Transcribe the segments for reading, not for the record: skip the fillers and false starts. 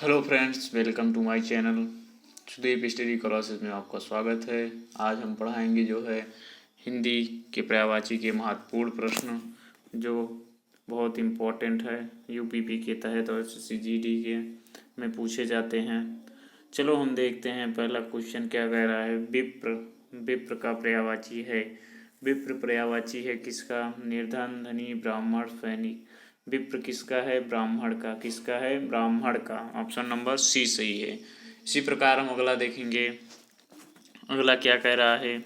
Hello friends, welcome to my channel. Sudev study classes में आपका स्वागत है। आज हम पढ़ाएंगे जो है हिंदी के पर्यायवाची के महत्वपूर्ण प्रश्न जो बहुत इम्पोर्टेंट है, यूपीपी के तहत और एसएससी-जीडी के में पूछे जाते हैं। चलो हम देखते हैं पहला क्वेश्चन क्या कह रहा है। विप्र का पर्यायवाची है। विप्र पर्यायवाची है किसका? निर्धन, धनी, ब्राह्मण, सैनिक। विप्र किसका है? ब्राह्मण का। किसका है? ब्राह्मण का। ऑप्शन नंबर सी सही है। इसी प्रकार हम अगला देखेंगे। अगला क्या कह रहा है?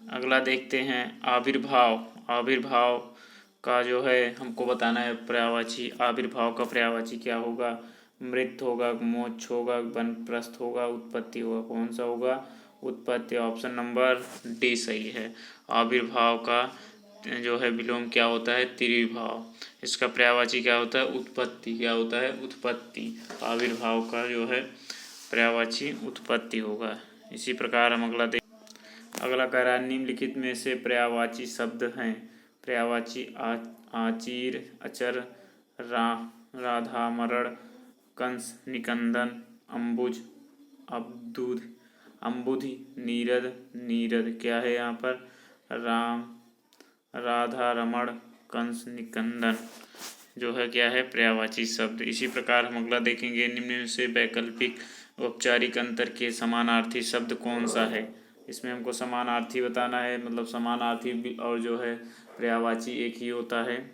अगला देखते हैं आविर्भाव। आविर्भाव का जो है हमको बताना है पर्यायवाची। आविर्भाव का पर्यायवाची क्या होगा? मृत्यु होगा, मोक्ष होगा, वनप्रस्थ होगा, उत्पत्ति होगा। कौन सा होगा? उत्पत्ति। ऑप्शन नंबर डी सही है। आविर्भाव का जो है विलोम क्या होता है? त्रिविभाव। इसका पर्यायवाची क्या होता है? उत्पत्ति। क्या होता है? उत्पत्ति। आविर्भाव का जो है पर्यायवाची उत्पत्ति होगा। इसी प्रकार हम अगला कह रहा है निम्नलिखित में से पर्यायवाची शब्द हैं। पर्यायवाची आचीर, अचर, राधा, मरण, कंस, निकंदन, अम्बुज, अम्बुधि, नीरद। क्या है यहाँ पर? राम, राधा, रमण, कंस, निकंदन जो है क्या है? पर्यायवाची शब्द। इसी प्रकार हम अगला देखेंगे निम्न में से वैकल्पिक औपचारिक अंतर के समानार्थी शब्द कौन सा है। इसमें हमको समानार्थी बताना है, मतलब समानार्थी और जो है पर्यायवाची एक ही होता है।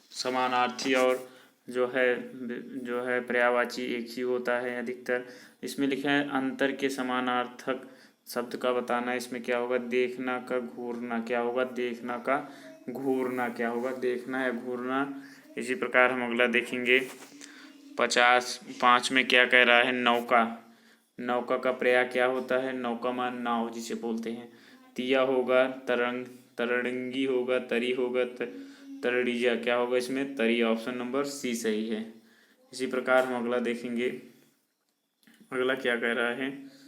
समानार्थी और जो है पर्यायवाची एक ही होता है अधिकतर। इसमें लिखा है अंतर के समानार्थक शब्द का बताना है। इसमें क्या होगा? देखना का घूरना। क्या होगा? देखना का घूरना। क्या होगा? देखना या घूरना। इसी प्रकार हम अगला देखेंगे 55 में क्या कह रहा है? नौका। नौका का पर्याय क्या होता है? नौका मान नाव जिसे बोलते हैं। तिया होगा, तरंगी होगा, तरी होगा, तरड़ीजा। क्या होगा इसमें? तरी। ऑप्शन नंबर सी सही है। इसी प्रकार हम अगला देखेंगे। अगला क्या कह रहा है?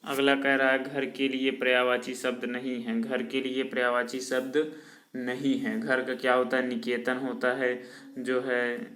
अगला कह रहा है घर के लिए पर्यायवाची शब्द नहीं है। घर के लिए पर्यायवाची शब्द नहीं है। घर का क्या होता है? निकेतन होता है, जो है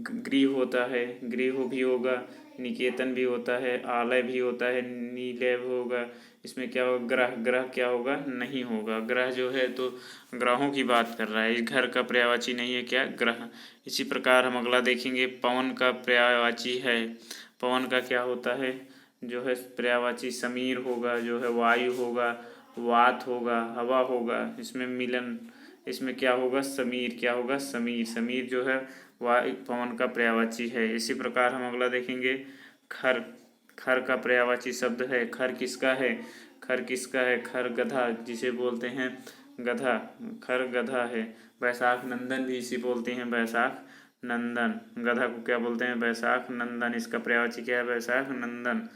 गृह होता है, गृह भी होगा, निकेतन भी होता है, आलय भी होता है, नीलय भी होगा। इसमें क्या होगा? ग्रह। ग्रह क्या होगा? नहीं होगा। ग्रह जो है तो ग्रहों की बात कर रहा है। इस घर का पर्यायवाची नहीं है क्या? ग्रह। इसी प्रकार हम अगला देखेंगे पवन का पर्यायवाची है। पवन का क्या होता है? जो है पर्यायवाची समीर होगा, जो है वायु होगा, वात होगा, हवा होगा। इसमें मिलन। इसमें क्या होगा? समीर। क्या होगा? समीर। समीर जो है वायु पवन का पर्यायवाची है। इसी प्रकार हम अगला देखेंगे खर। खर का पर्यायवाची शब्द है। खर किसका है? खर किसका है? खर गधा जिसे बोलते हैं गधा। खर गधा है। वैशाख नंदन भी इसे बोलते हैं वैशाख नंदन। गधा को क्या बोलते हैं? वैशाख नंदन। इसका पर्यायवाची क्या है? वैशाख नंदन।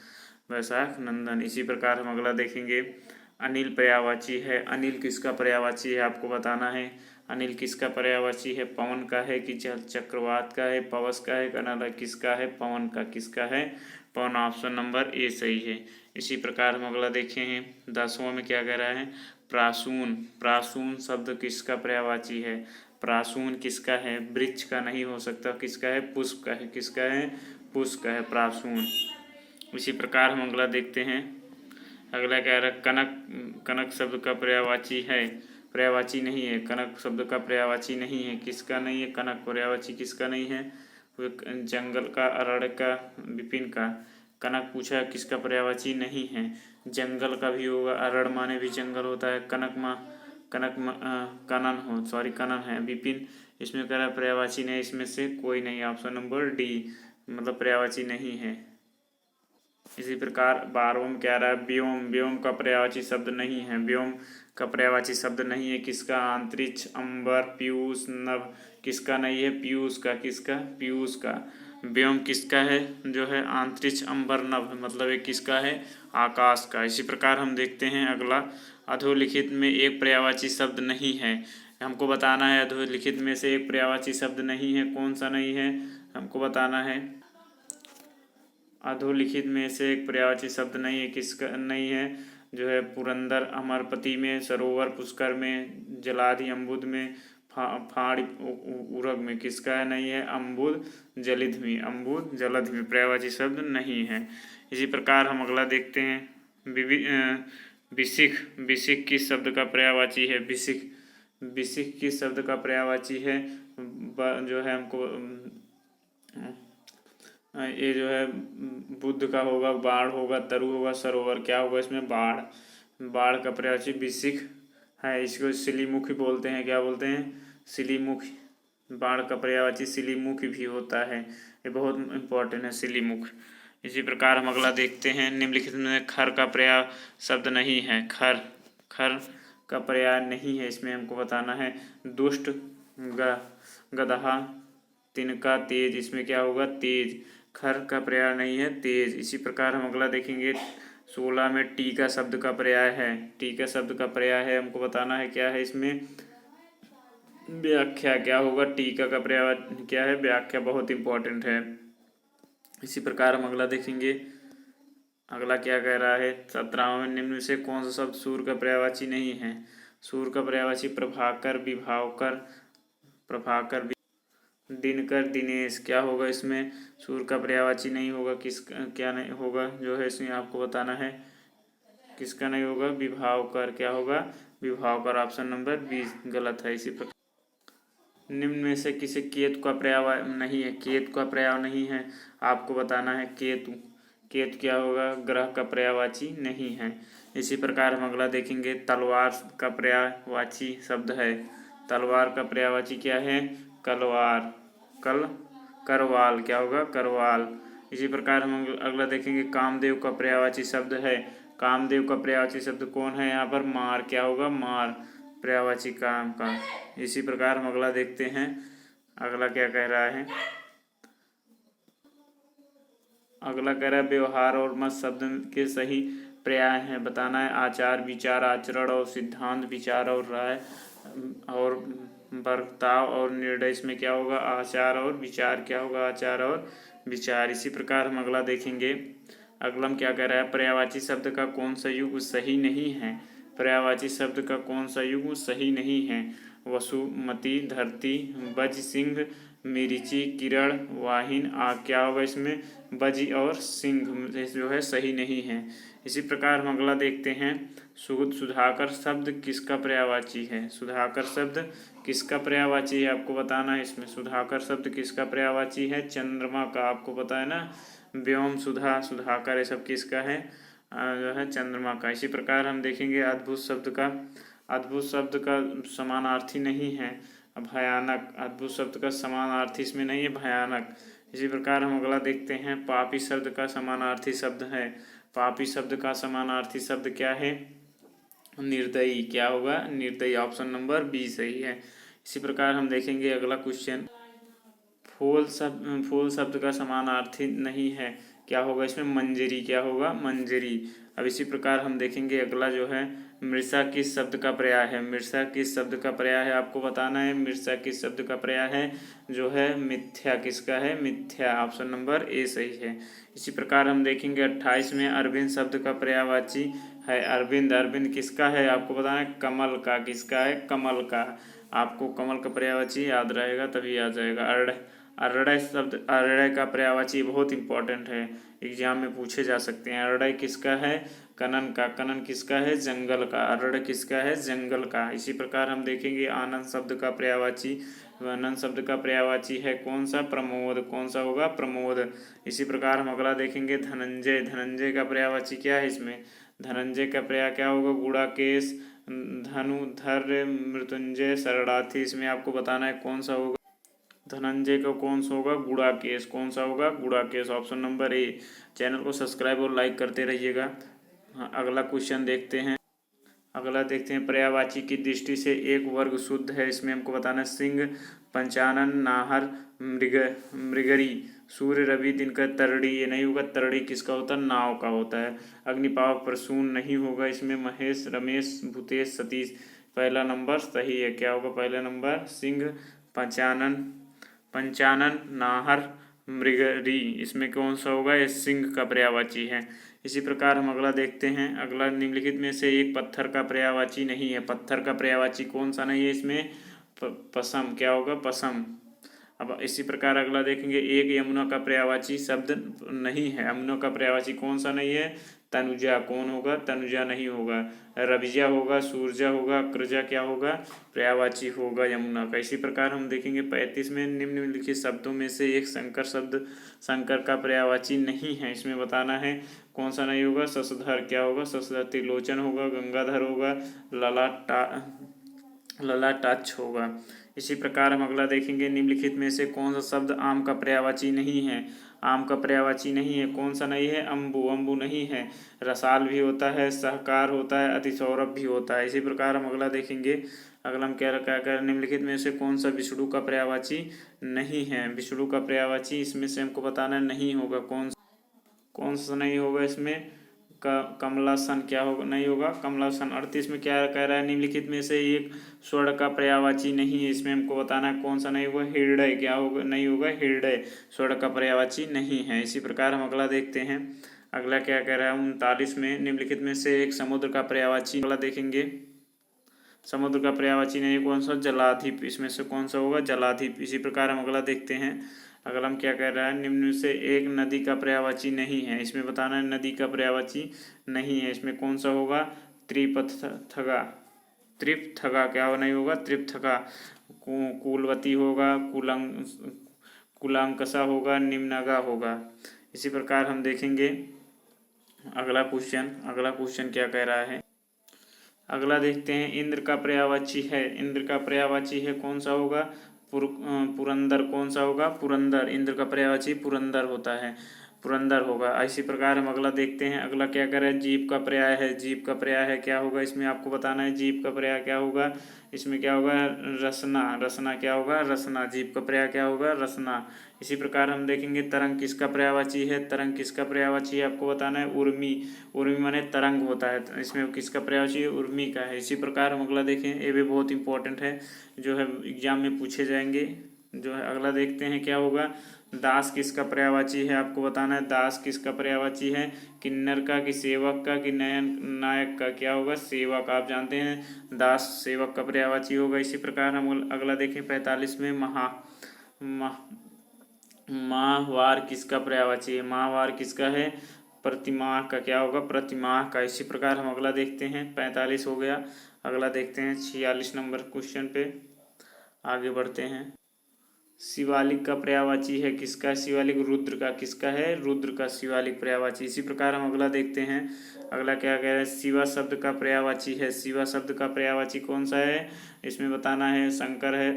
वैशाख नंदन। इसी प्रकार हम अगला देखेंगे अनिल पर्यायवाची है। अनिल किसका पर्यायवाची है? आपको बताना है। अनिल किसका पर्यायवाची है? पवन का है कि चक्रवात का है, पवस का है, कनाडा किसका है? पवन का। किसका है? पवन। ऑप्शन नंबर ए सही है। इसी प्रकार हम अगला देखे हैं 10वां में क्या कह रहा है? प्रासून। प्रासून शब्द किसका पर्यायवाची है? प्रासून किसका है? वृक्ष का नहीं हो सकता। किसका है? पुष्प का है। किसका है? पुष्प का है प्रासून। इसी प्रकार हम अगला देखते हैं। अगला क्या है? कनक। कनक शब्द का पर्यायवाची है। पर्यायवाची नहीं है। कनक शब्द का पर्यायवाची नहीं है। किसका नहीं है? कनक। पर्यायवाची किसका नहीं है? जंगल का, अरण्य का, विपिन का। कनक पूछा किसका पर्यायवाची नहीं है। जंगल का भी होगा, अरण्य माने भी जंगल होता है। कनन है। विपिन इसमें कह रहा है पर्यायवाची नहीं। इसमें से कोई नहीं। ऑप्शन नंबर डी मतलब पर्यायवाची नहीं है। इसी प्रकार 12वां में क्या रहा है? व्योम। व्योम का पर्यायवाची शब्द नहीं है। व्योम का पर्यायवाची शब्द नहीं है। किसका? अंतरिक्ष, अंबर, पीयूष, नभ। किसका नहीं है? पीयूष का। किसका? पीयूष का। व्योम किसका है? जो है अंतरिक्ष, अंबर, नभ मतलब ये किसका है? आकाश का। इसी प्रकार हम देखते हैं अगला अधोलिखित में एक पर्यायवाची शब्द नहीं है। हमको बताना है अधोलिखित में से एक पर्यायवाची शब्द नहीं है। कौन सा नहीं है? हमको बताना है। अधोलिखित में से एक पर्यायवाची शब्द नहीं है। किसका नहीं है? जो है पुरंदर, अमरपति में, सरोवर, पुष्कर में, जलाधि, अम्बुद में, फाड़ उरग में किसका है नहीं है, अम्बुद जलधिमी, अम्बुद जलधिमी पर्यायवाची शब्द नहीं है। इसी प्रकार हम अगला देखते हैं बिसिक, बिसिक किस शब्द का पर्यायवाची है, बिसिक, बिसिक किस शब्द का पर्यायवाची है, जो है हमको ये जो है बुद्ध का होगा, बाढ़ होगा, तरु होगा, सरोवर, क्या होगा इसमें, बाढ़, बाढ़ का पर्यायवाची बिसिक है। इसको सिलीमुखी बोलते हैं, क्या बोलते हैं, सिलीमुखी, बाढ़ का पर्यायवाची सिलीमुखी भी होता है, ये बहुत इम्पोर्टेंट है सिलीमुख। इसी प्रकार हम अगला देखते हैं, निम्नलिखित में खर का पर्याय शब्द नहीं है, खर, खर का पर्याय नहीं है, इसमें हमको बताना है, दुष्ट, गदहा, तिनका, तेज, इसमें क्या होगा, तेज, खर का पर्याय नहीं है, तेज। इसी प्रकार हम अगला देखेंगे 16 में टी का शब्द का पर्याय है, टी का शब्द का पर्याय है, हमको बताना है क्या है इसमें, व्याख्या, क्या होगा, टीका का पर्याय क्या है, व्याख्या, बहुत इंपॉर्टेंट है। इसी प्रकार हम अगला देखेंगे, अगला क्या कह रहा है, 17 में निम्न में से कौन सा शब्द सूर्य का पर्यायवाची नहीं है, सूर्य का पर्यायवाची प्रभाकर, विभावकर, प्रभाकर, दिनकर, दिनेश, क्या होगा इसमें, सूर्य का पर्यायवाची नहीं होगा, किस क्या नहीं होगा, जो है इसमें आपको बताना है, किसका नहीं होगा, विभावकर, क्या होगा, विभावकर, ऑप्शन नंबर 20 गलत है। इसी प्रकार निम्न में से किसी केतु का पर्याय नहीं है, केतु का पर्याय नहीं है, आपको बताना है केतु, केतु क्या होगा, ग्रह का पर्यायवाची नहीं है। इसी प्रकार हम अगला देखेंगे, तलवार का पर्यायवाची शब्द है, तलवार का पर्यायवाची क्या है, कलवार, करवाल, क्या होगा, करवाल। इसी प्रकार हम अगला देखेंगे, कामदेव का पर्यायवाची शब्द है, कामदेव का पर्यायवाची शब्द कौन है यहाँ पर, मार, क्या होगा, मार, पर्यायवाची काम का। इसी प्रकार हम अगला देखते हैं, अगला क्या कह रहा है, अगला कह रहा है व्यवहार और मत शब्द के सही पर्याय हैं, बताना है, आचार, विचार, आचरण और सिद्धांत, विचार और राय और बर्ताव और निर्णय, इसमें क्या होगा, आचार और विचार, क्या होगा, आचार और विचार। इसी प्रकार हम अगला देखेंगे, अगला क्या कह रहा है, पर्यायवाची शब्द का कौन सा युग सही नहीं है, पर्यायवाची शब्द का कौन सा युग सही नहीं है, वसुमती, धरती, बज, सिंह, मिर्ची, किरण, वाहिन, आग, क्या होगा इसमें, बज और सिंह जो है सही नहीं है। इसी प्रकार हम अगला देखते हैं, सुधाकर शब्द किसका पर्यायवाची है, सुधाकर शब्द किसका पर्यायवाची है, आपको बताना है इसमें, सुधाकर शब्द किसका पर्यायवाची है, चंद्रमा का, आपको पता है ना, व्योम, सुधा, सुधाकर, ये सब किसका है, जो है चंद्रमा का। इसी प्रकार हम देखेंगे, अद्भुत शब्द का, अद्भुत शब्द का समानार्थी नहीं है, भयानक, अद्भुत शब्द का समानार्थी इसमें नहीं है, भयानक। इसी प्रकार हम अगला देखते हैं, पापी शब्द का समानार्थी शब्द है, पापी शब्द का समानार्थी शब्द क्या है, निर्दयी, क्या होगा, निर्दयी, ऑप्शन नंबर 20 सही है। इसी प्रकार हम देखेंगे अगला क्वेश्चन, फूल शब्द का समानार्थी नहीं है, क्या होगा इसमें, मंजरी, क्या होगा, मंजरी। अब इसी प्रकार हम देखेंगे अगला जो है, मृषा किस शब्द का पर्याय है, मृषा किस शब्द का पर्याय है, आपको बताना है, मृषा किस शब्द का पर्याय है, जो है मिथ्या, किसका है, मिथ्या, ऑप्शन नंबर ए सही है। इसी प्रकार हम देखेंगे 28 में अरविंद शब्द का पर्यायवाची है, अरविंद, अरविंद किसका है, आपको बताना है, कमल का, किसका है, कमल का, आपको कमल का पर्यायवाची याद रहेगा तभी आ जाएगा। अरड़य शब्द, अरड़य का पर्यायवाची बहुत इंपॉर्टेंट है, एग्जाम में पूछे जा सकते हैं, अरड़य किसका है, कनन का, कनन किसका है, जंगल का, अरड़ किसका है, जंगल का। इसी प्रकार हम देखेंगे आनंद शब्द का पर्यायवाची, आनंद शब्द का पर्यायवाची है कौन सा, प्रमोद, कौन सा होगा, प्रमोद। इसी प्रकार हम अगला देखेंगे धनंजय, धनंजय का पर्यायवाची क्या है इसमें, धनंजय का पर्याय क्या होगा, गुड़ाकेश, धनुधर, मृत्युंजय, शरणार्थी, इसमें आपको बताना है कौन सा होगा, धनंजय का कौन सा होगा, गुड़ाकेश, कौन सा होगा, Gudakesh, option number A. Channel को सब्सक्राइब और लाइक करते रहिएगा। अगला क्वेश्चन देखते हैं, अगला देखते हैं, पर्यायवाची की दृष्टि से एक वर्ग शुद्ध है, इसमें हमको बताना है, सिंह, पंचानन, नाहर, मृगरी, सूर्य, रवि, दिनकर, तरड़ी, ये नहीं होगा, तरड़ी किसका होता है, नाव का होता है। अग्निपावक, प्रसून नहीं होगा इसमें, महेश, रमेश, भूतेश, सतीश, पहला नंबर सही है, क्या होगा पहला नंबर, सिंह, पंचानन, नाहर, मृगरी, इसमें कौन सा होगा, ये सिंह का पर्यायवाची है। इसी प्रकार हम अगला देखते हैं, अगला निम्नलिखित में से एक पत्थर का पर्यायवाची नहीं है, पत्थर का पर्यायवाची कौन सा नहीं है इसमें, पसम क्या होगा, पसम। अब इसी प्रकार अगला देखेंगे, एक यमुना का पर्यायवाची शब्द नहीं है। यमुना का पर्यायवाची कौन सा नहीं है? तनुजा। कौन होगा? तनुजा नहीं होगा। रविजा होगा, सूरजा होगा, अग्रजा क्या होगा? पर्यायवाची होगा यमुना का। इसी प्रकार हम देखेंगे 35 में, निम्नलिखित शब्दों में से एक शंकर शब्द शंकर का पर्यायवाची नहीं है। इसमें बताना है कौन सा नहीं होगा? शशधर क्या होगा? शशधर। त्रिलोचन होगा, गंगाधर होगा, ललाटाक्ष होगा। इसी प्रकार हम अगला देखेंगे, निम्नलिखित में से कौन सा शब्द आम का पर्यायवाची नहीं है? आम का पर्यायवाची नहीं है। कौन सा नहीं है? अम्बु। अम्बु नहीं है। रसाल भी होता है, सहकार होता है, अतिसौरभ भी होता है। इसी प्रकार हम अगला देखेंगे, अगला हम क्या कर निम्नलिखित में से कौन सा विष्णु का पर्यायवाची नहीं है? विष्णु का पर्यायवाची इसमें से हमको बताना नहीं होगा। कौन सा नहीं होगा इसमें? कमलासन क्या होगा? नहीं होगा कमलासन। 38 में क्या कह रहा है? निम्नलिखित में से एक स्वर्ण का पर्यायवाची नहीं है। इसमें हमको बताना है कौन सा नहीं होगा? हृदय क्या होगा? नहीं होगा हृदय। स्वर्ण का पर्यायवाची नहीं है। इसी प्रकार हम अगला देखते हैं, अगला क्या कह रहा है? 39 में, निम्नलिखित में से एक समुद्र का पर्यायवाची। अगला देखेंगे, समुद्र का पर्यायवाची नहीं कौन सा? जलाधिप। इसमें से कौन सा होगा? जलाधिप। इसी प्रकार हम अगला देखते हैं, अगला हम क्या कह रहा है? निम्न में से एक नदी का पर्यायवाची नहीं है। इसमें बताना है नदी का पर्यायवाची नहीं है। इसमें कौन सा होगा? त्रिपथगा। त्रिपथगा क्या नहीं होगा? त्रिपथगा। कुलवती होगा, कुलांकसा होगा, निम्नगा होगा। इसी प्रकार हम देखेंगे अगला क्वेश्चन क्या कह रहा है? अगला देखते हैं, इंद्र का पर्यायवाची है। इंद्र का पर्यायवाची है कौन सा होगा? पुरंदर। कौन सा होगा? पुरंदर। इंद्र का पर्यायवाची पुरंदर होता है, पुरंदर होगा। इसी प्रकार हम अगला देखते हैं, अगला क्या करें? जीव का पर्याय है। जीव का पर्याय है क्या होगा? इसमें आपको बताना है जीव का पर्याय क्या होगा। इसमें क्या होगा? रसना। रसना क्या होगा? रसना। जीव का पर्याय क्या होगा? रसना। इसी प्रकार हम देखेंगे, तरंग किसका पर्यायवाची है? तरंग किसका पर्यायवाची है आपको बताना है? उर्मी। उर्मी माने तरंग होता है, तो इसमें किसका पर्यायवाची है? उर्मी का है। इसी प्रकार हम अगला देखें, ये भी बहुत इंपॉर्टेंट है, जो है एग्जाम में पूछे जाएंगे। जो है अगला देखते हैं क्या होगा? दास किसका पर्यायवाची है आपको बताना है। दास किसका पर्यायवाची है? किन्नर का, कि सेवक का, कि नायक का? क्या होगा? सेवक। आप जानते हैं दास सेवक का पर्यायवाची होगा। इसी प्रकार हम अगला देखें 45 में, माहवार किसका पर्यायवाची है? माहवार किसका है? प्रतिमाह का। क्या होगा? प्रतिमाह का। इसी प्रकार हम अगला देखते हैं, 45 हो गया। अगला देखते हैं 46 नंबर क्वेश्चन पे आगे बढ़ते हैं। शिवालिक का पर्यायवाची है किसका? शिवालिक रुद्र का। किसका है? रुद्र का शिवालिक पर्यायवाची। इसी प्रकार हम अगला देखते हैं, अगला क्या कह रहा है? शिवा शब्द का पर्यायवाची है। शिवा शब्द का पर्यायवाची कौन सा है? इसमें बताना है शंकर है,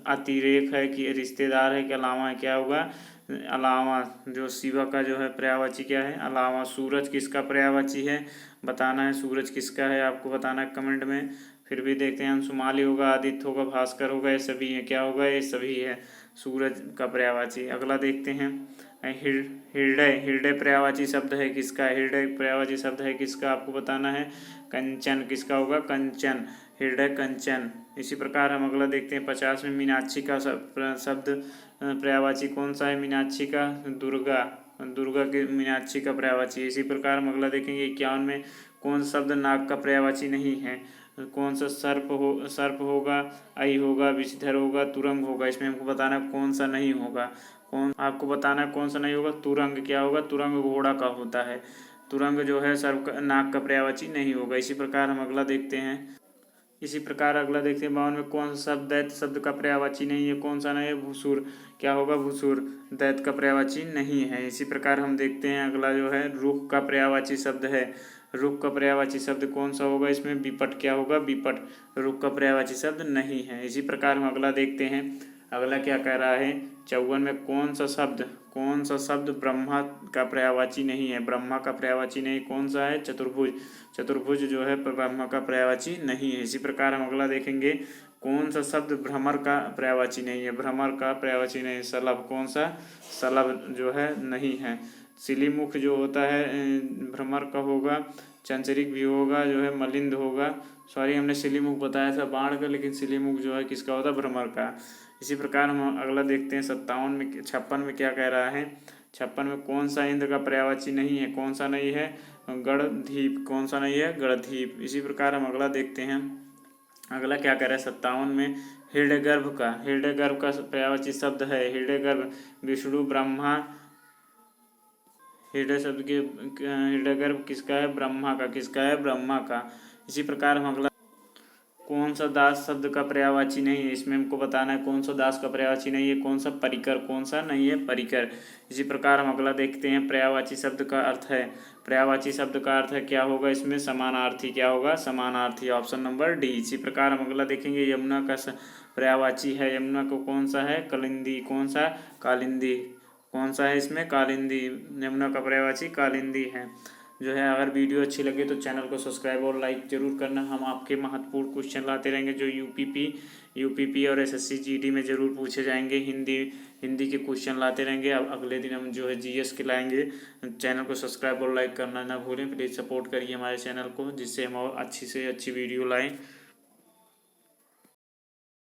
अतिरेक है, कि रिश्तेदार है, कि अलावा है? क्या होगा? अलावा। जो शिवा का जो है पर्यायवाची क्या है? अलावा। सूरज किसका पर्यायवाची है? बताना है सूरज किसका है, आपको बताना है कमेंट में। फिर भी देखते हैं, अंशुमाली होगा, आदित्य होगा, भास्कर होगा, ये सभी है। क्या होगा? ये सभी है सूरज का पर्यायवाची। अगला देखते हैं, हृदय। हृदय पर्यायवाची शब्द है किसका? हृदय पर्यायवाची शब्द है किसका, आपको बताना है। कंचन। किसका होगा? कंचन। हृदय कंचन। इसी प्रकार हम अगला देखते हैं 50 में, मीनाक्षी का शब्द पर्यायवाची कौन सा है? मीनाक्षी का दुर्गा। दुर्गा के मीनाक्षी का पर्यायवाची। इसी प्रकार हम अगला देखेंगे 51 में, कौन शब्द नाग का पर्यायवाची नहीं है? कौन सा? सर्प होगा, आई होगा, विषधर होगा, तुरंग होगा। इसमें हमको बताना कौन सा नहीं होगा। आपको बताना है कौन सा नहीं होगा? तुरंग। क्या होगा? तुरंग घोड़ा का होता है। तुरंग जो है सर्प का, नाग का पर्यायवाची नहीं होगा। इसी प्रकार हम अगला देखते हैं, इसी प्रकार अगला देखते हैं 52 में, कौन सा शब्द दैत्य शब्द का पर्यायवाची नहीं है? कौन सा नहीं है? भूसुर। क्या होगा? भूसुर। दैत्य का पर्यायवाची नहीं है। इसी प्रकार हम देखते हैं, अगला जो है रुख का पर्यायवाची शब्द है। रुख का पर्यायवाची शब्द कौन सा होगा? इसमें विपट। क्या होगा? विपट। रुख का पर्यायवाची शब्द नहीं है। इसी प्रकार हम अगला देखते हैं, अगला क्या कह रहा है 54 में, कौन सा शब्द ब्रह्मा का पर्यायवाची नहीं है? ब्रह्मा का पर्यायवाची नहीं, कौन सा है? चतुर्भुज। चतुर्भुज जो है ब्रह्मा का पर्यायवाची नहीं है। इसी प्रकार हम अगला देखेंगे, कौन सा शब्द भ्रमर का पर्यायवाची नहीं है? भ्रमर का पर्यायवाची नहीं। शलभ। कौन सा? शलभ जो है नहीं है। सिलीमुख जो होता है भ्रमर का होगा। चंचरिक भी होगा, जो है मलिंद होगा। सॉरी, हमने सिलीमुख बताया था बाढ़ का, लेकिन सिलीमुख जो है किसका होता है? भ्रमर का। इसी प्रकार हम अगला देखते हैं 56 में क्या कह रहा है? 56 में, कौन सा इंद्र का पर्यायवाची नहीं है? कौन सा नहीं है? गणधीप। कौन सा नहीं है? गणधीप। इसी प्रकार हम अगला देखते हैं, अगला क्या कह रहा है 57 में, हृदयगर्भ का पर्यायवाची शब्द है हृदयगर्भ। विष्णु ब्रह्मा, हृदयगर्भ किसका है? ब्रह्मा का। किसका है? ब्रह्मा का। इसी प्रकार हम अगला, कौन सा दास शब्द का पर्यायवाची नहीं है? इसमें हमको बताना है कौन सा दास का पर्यायवाची नहीं है। कौन सा? परिकर। कौन सा नहीं है? परिकर। इसी प्रकार हम अगला देखते हैं, पर्यायवाची शब्द का अर्थ है। पर्यायवाची शब्द का अर्थ है क्या होगा इसमें? समानार्थी। क्या होगा? समानार्थी। Option number D. इसी प्रकार हम अगला देखेंगे, यमुना का पर्यायवाची है। यमुना को कौन सा है? कालिंदी। कौन सा? कालिंदी। कौन सा है इसमें? कालिंदी। यमुना का पर्यायवाची कालिंदी है। जो है, अगर वीडियो अच्छी लगे तो चैनल को सब्सक्राइब और लाइक जरूर करना। हम आपके महत्वपूर्ण क्वेश्चन लाते रहेंगे जो यूपीपी और एसएससी जीडी में जरूर पूछे जाएंगे। हिंदी के क्वेश्चन लाते रहेंगे। अब अगले दिन हम जो है जीएस के लाएंगे। चैनल को सब्सक्राइब और लाइक करना ना भूलें। प्लीज़ सपोर्ट करिए हमारे चैनल को, जिससे हम और अच्छी से अच्छी वीडियो लाएँ।